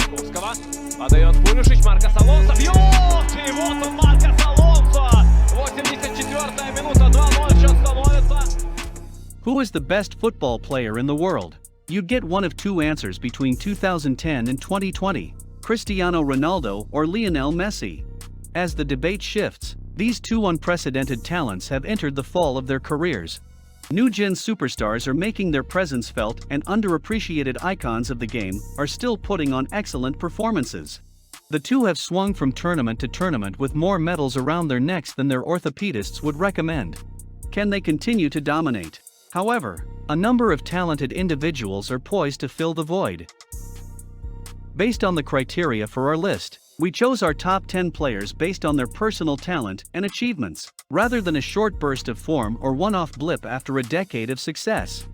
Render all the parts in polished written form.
Чайковского. Подает Пулишич, Маркос Алонсо. Бьет! И вот он, Маркос Алонсо. 84-я минута, 2-0 счет становится. Who is the best football player in the world? You'd get one of two answers between 2010 and 2020, Cristiano Ronaldo or Lionel Messi. As the debate shifts, these two unprecedented talents have entered the fall of their careers. New-gen superstars are making their presence felt, and underappreciated icons of the game are still putting on excellent performances. The two have swung from tournament to tournament with more medals around their necks than their orthopedists would recommend. Can they continue to dominate? However, a number of talented individuals are poised to fill the void. Based on the criteria for our list, we chose our top 10 players based on their personal talent and achievements, rather than a short burst of form or one-off blip after a decade of success.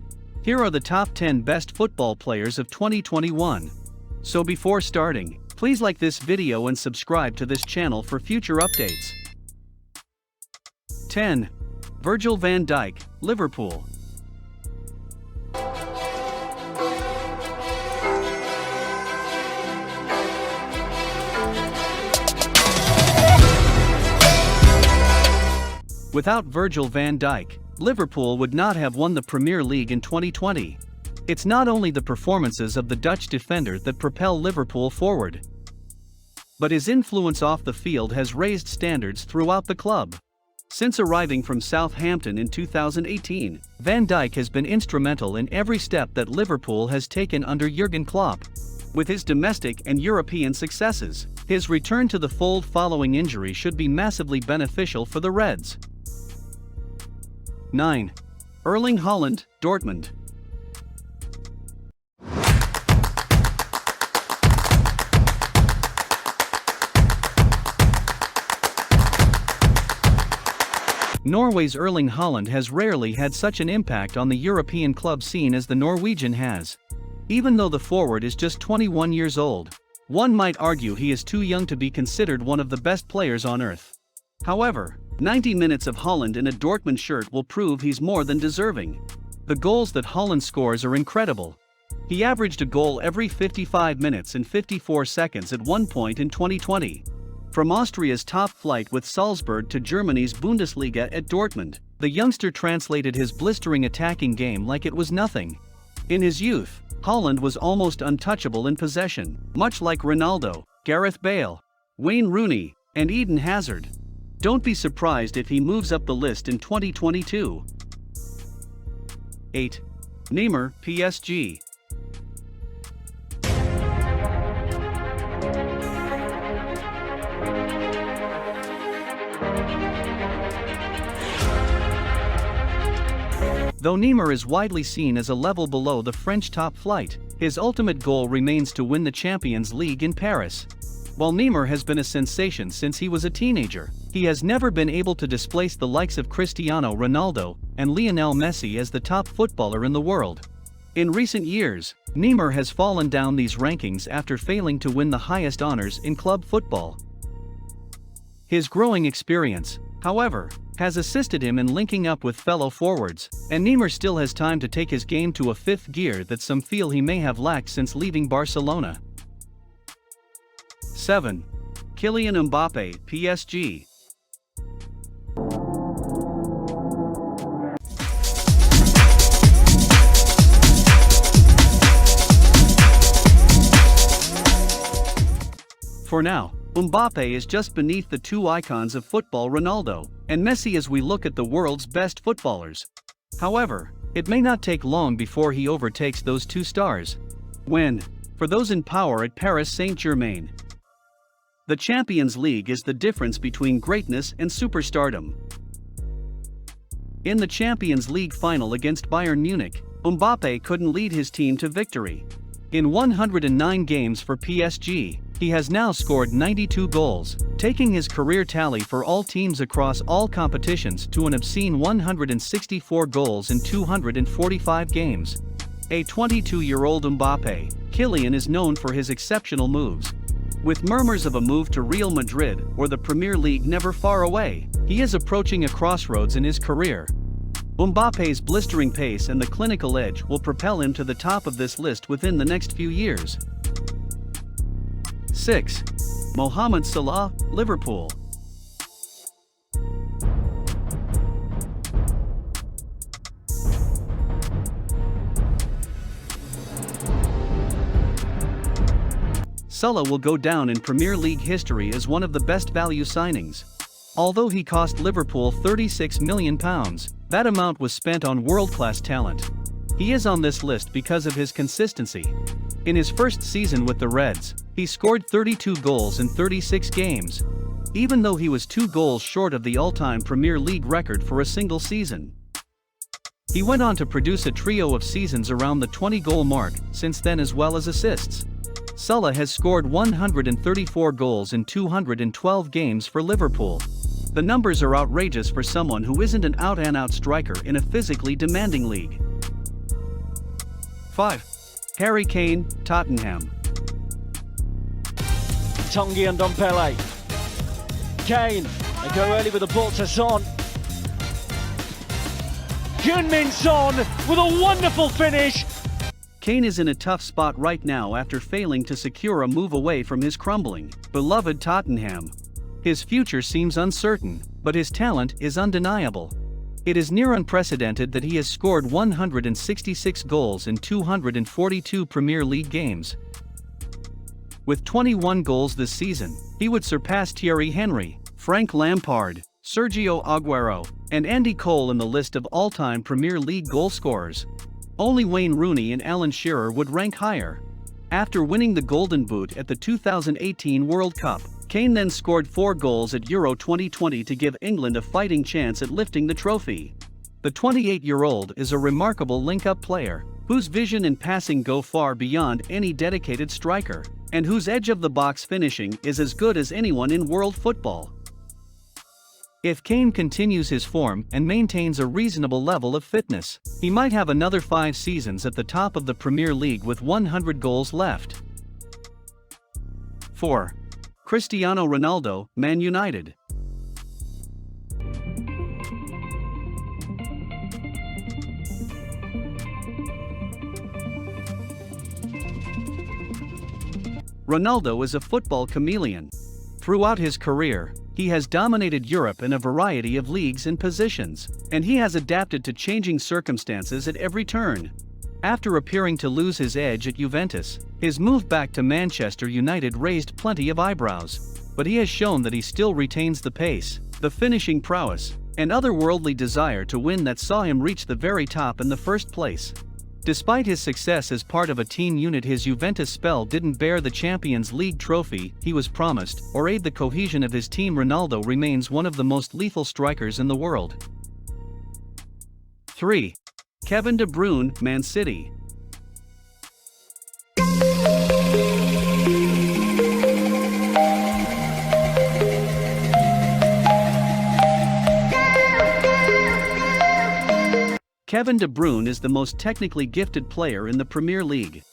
Here are the top 10 best football players of 2021. So before starting, please like this video and subscribe to this channel for future updates. 10. Virgil van Dijk, Liverpool. Without Virgil van Dijk, Liverpool would not have won the Premier League in 2020. It's not only the performances of the Dutch defender that propel Liverpool forward, but his influence off the field has raised standards throughout the club. Since arriving from Southampton in 2018, Van Dijk has been instrumental in every step that Liverpool has taken under Jurgen Klopp. With his domestic and European successes, his return to the fold following injury should be massively beneficial for the Reds. 9. Erling Haaland, Dortmund. Norway's Erling Haaland has rarely had such an impact on the European club scene as the Norwegian has. Even though the forward is just 21 years old, one might argue he is too young to be considered one of the best players on earth. However, 90 minutes of Haaland in a Dortmund shirt will prove he's more than deserving. The goals that Haaland scores are incredible. He averaged a goal every 55 minutes and 54 seconds at one point in 2020. From Austria's top flight with Salzburg to Germany's Bundesliga at Dortmund, the youngster translated his blistering attacking game like it was nothing. In his youth, Haaland was almost untouchable in possession, much like Ronaldo, Gareth Bale, Wayne Rooney, and Eden Hazard. Don't be surprised if he moves up the list in 2022. 8. Neymar, PSG. Though Neymar is widely seen as a level below the French top flight, his ultimate goal remains to win the Champions League in Paris. While Neymar has been a sensation since he was a teenager, he has never been able to displace the likes of Cristiano Ronaldo and Lionel Messi as the top footballer in the world. In recent years, Neymar has fallen down these rankings after failing to win the highest honors in club football. His growing experience, however, has assisted him in linking up with fellow forwards, and Neymar still has time to take his game to a fifth gear that some feel he may have lacked since leaving Barcelona. 7. Kylian Mbappé, PSG. For now, Mbappé is just beneath the two icons of football, Ronaldo and Messi, as we look at the world's best footballers. However, it may not take long before he overtakes those two stars. When, for those in power at Paris Saint-Germain, the Champions League is the difference between greatness and superstardom. In the Champions League final against Bayern Munich, Mbappé couldn't lead his team to victory. In 109 games for PSG, he has now scored 92 goals, taking his career tally for all teams across all competitions to an obscene 164 goals in 245 games. A 22-year-old Mbappé, Kylian is known for his exceptional moves. With murmurs of a move to Real Madrid or the Premier League never far away, he is approaching a crossroads in his career. Mbappé's blistering pace and the clinical edge will propel him to the top of this list within the next few years. 6. Mohamed Salah, Liverpool. 7. Salah will go down in Premier League history as one of the best value signings. Although he cost Liverpool £36 million, that amount was spent on world-class talent. He is on this list because of his consistency. In his first season with the Reds, he scored 32 goals in 36 games, even though he was 2 goals short of the all-time Premier League record for a single season. He went on to produce a trio of seasons around the 20-goal mark since then, as well as assists. Salah has scored 134 goals in 212 games for Liverpool. The numbers are outrageous for someone who isn't an out-and-out striker in a physically demanding league. 5. Harry Kane, Tottenham. Tongi and Ndombele. Kane, they go early with the ball to Son. Heung-min Son with a wonderful finish. Kane is in a tough spot right now after failing to secure a move away from his crumbling, beloved Tottenham. His future seems uncertain, but his talent is undeniable. It is near unprecedented that he has scored 166 goals in 242 Premier League games. With 21 goals this season, he would surpass Thierry Henry, Frank Lampard, Sergio Aguero, and Andy Cole in the list of all-time Premier League goalscorers. Only Wayne Rooney and Alan Shearer would rank higher. After winning the Golden Boot at the 2018 World Cup, Kane then scored 4 goals at Euro 2020 to give England a fighting chance at lifting the trophy. The 28-year-old is a remarkable link-up player, whose vision and passing go far beyond any dedicated striker, and whose edge-of-the-box finishing is as good as anyone in world football. If Kane continues his form and maintains a reasonable level of fitness, he might have another 5 seasons at the top of the Premier League with 100 goals left. 4. Cristiano Ronaldo, Man United. Ronaldo is a football chameleon. Throughout his career, he has dominated Europe in a variety of leagues and positions, and he has adapted to changing circumstances at every turn. After appearing to lose his edge at Juventus, his move back to Manchester United raised plenty of eyebrows, but he has shown that he still retains the pace, the finishing prowess, and otherworldly desire to win that saw him reach the very top in the first place. Despite his success as part of a team unit, his Juventus spell didn't bear the Champions League trophy he was promised or aid the cohesion of his team. Ronaldo remains one of the most lethal strikers in the world. 3. Kevin De Bruyne, Man City. Kevin De Bruyne is the most technically gifted player in the Premier League.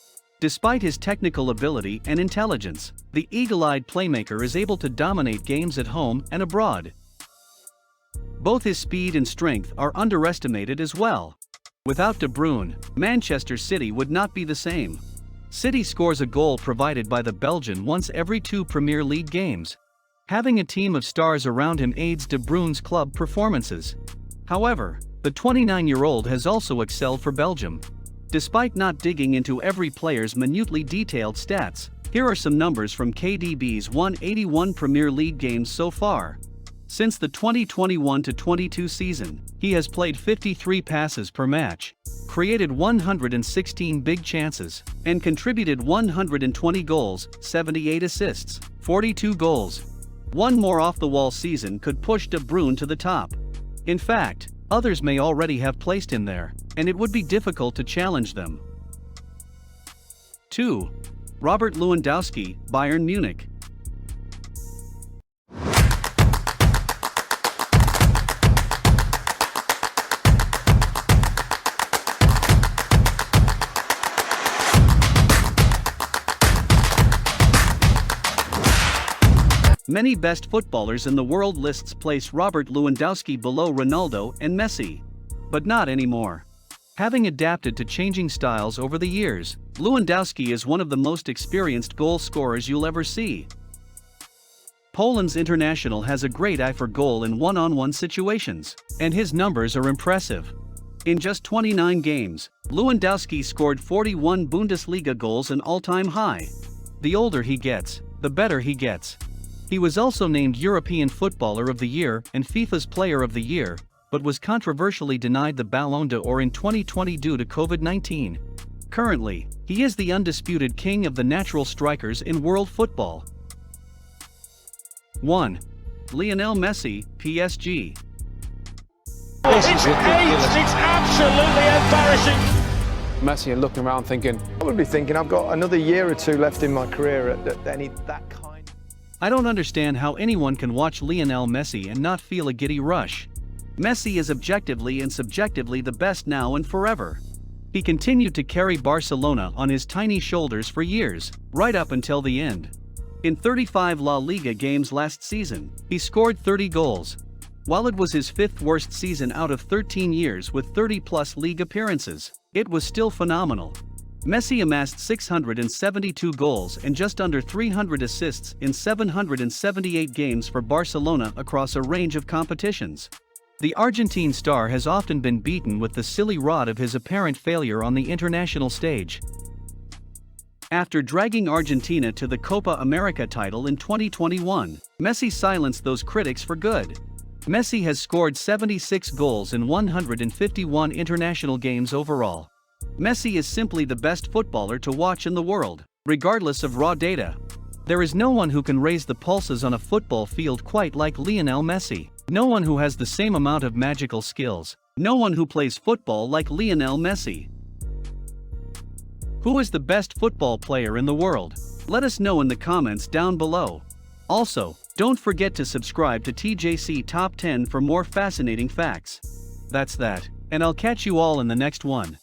Despite his technical ability and intelligence, the eagle-eyed playmaker is able to dominate games at home and abroad. Both his speed and strength are underestimated as well. Without De Bruyne, Manchester City would not be the same. City scores a goal provided by the Belgian once every 2 Premier League games. Having a team of stars around him aids De Bruyne's club performances. However, the 29-year-old has also excelled for Belgium. Despite not digging into every player's minutely detailed stats, here are some numbers from KDB's 181 Premier League games so far. Since the 2021-22 season, he has played 53 passes per match, created 116 big chances, and contributed 120 goals, 78 assists, 42 goals. One more off-the-wall season could push De Bruyne to the top. In fact, others may already have placed him there, and it would be difficult to challenge them. 2. Robert Lewandowski, Bayern Munich. Many best footballers in the world lists place Robert Lewandowski below Ronaldo and Messi. But not anymore. Having adapted to changing styles over the years, Lewandowski is one of the most experienced goal scorers you'll ever see. Poland's international has a great eye for goal in one-on-one situations, and his numbers are impressive. In just 29 games, Lewandowski scored 41 Bundesliga goals, an all-time high. The older he gets, the better he gets. He was also named European Footballer of the Year and FIFA's Player of the Year, but was controversially denied the Ballon d'Or in 2020 due to COVID-19. Currently, he is the undisputed king of the natural strikers in world football. 1. Lionel Messi, PSG. This is ridiculous. It's absolutely embarrassing. Messi and looking around thinking, I would be thinking I've got another year or two left in my career at that kind. I don't understand how anyone can watch Lionel Messi and not feel a giddy rush. Messi is objectively and subjectively the best now and forever. He continued to carry Barcelona on his tiny shoulders for years, right up until the end. In 35 La Liga games last season, he scored 30 goals. While it was his fifth worst season out of 13 years with 30-plus league appearances, it was still phenomenal. Messi amassed 672 goals and just under 300 assists in 778 games for Barcelona across a range of competitions. The Argentine star has often been beaten with the silly rod of his apparent failure on the international stage. After dragging Argentina to the Copa America title in 2021, Messi silenced those critics for good. Messi has scored 76 goals in 151 international games overall. Messi is simply the best footballer to watch in the world, regardless of raw data. There is no one who can raise the pulses on a football field quite like Lionel Messi. No one who has the same amount of magical skills. No one who plays football like Lionel Messi. Who is the best football player in the world? Let us know in the comments down below. Also, don't forget to subscribe to TJC Top 10 for more fascinating facts. That's that, and I'll catch you all in the next one.